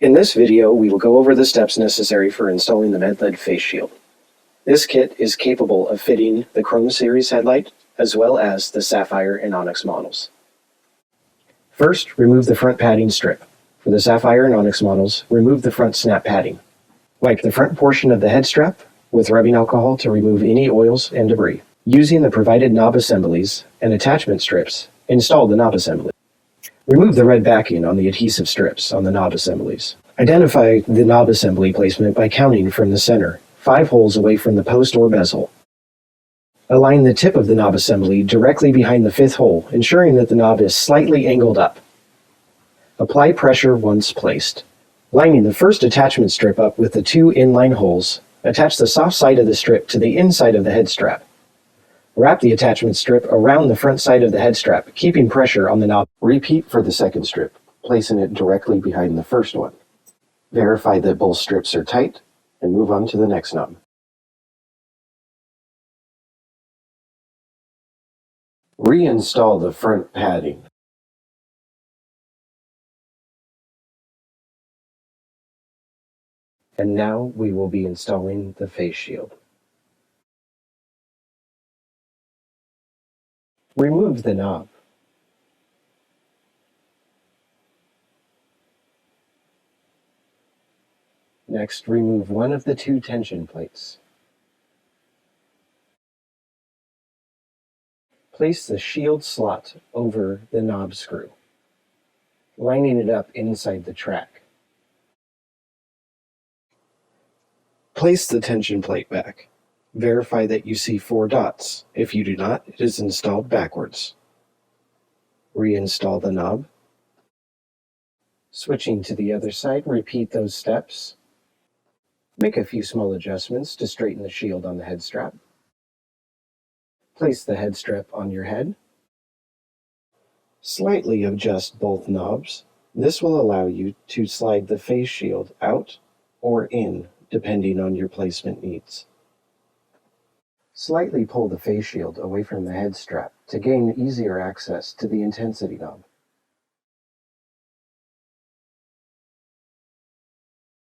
In this video, we will go over the steps necessary for installing the MedLED face shield. This kit is capable of fitting the Chrome Series headlight, as well as the Sapphire and Onyx models. First, remove the front padding strip. For the Sapphire and Onyx models, remove the front snap padding. Wipe the front portion of the head strap with rubbing alcohol to remove any oils and debris. Using the provided knob assemblies and attachment strips, install the knob assembly. Remove the red backing on the adhesive strips on the knob assemblies. Identify the knob assembly placement by counting from the center, 5 holes away from the post or bezel. Align the tip of the knob assembly directly behind the 5th hole, ensuring that the knob is slightly angled up. Apply pressure once placed. Lining the first attachment strip up with the 2 inline holes, attach the soft side of the strip to the inside of the head strap. Wrap the attachment strip around the front side of the head strap, keeping pressure on the knob. Repeat for the second strip, placing it directly behind the first one. Verify that both strips are tight, and move on to the next knob. Reinstall the front padding. And now we will be installing the face shield. Remove the knob. Next, remove one of the 2 tension plates. Place the shield slot over the knob screw, lining it up inside the track. Place the tension plate back. Verify that you see 4 dots. If you do not, it is installed backwards. Reinstall the knob. Switching to the other side, repeat those steps. Make a few small adjustments to straighten the shield on the head strap. Place the head strap on your head. Slightly adjust both knobs. This will allow you to slide the face shield out or in, depending on your placement needs. Slightly pull the face shield away from the head strap to gain easier access to the intensity knob.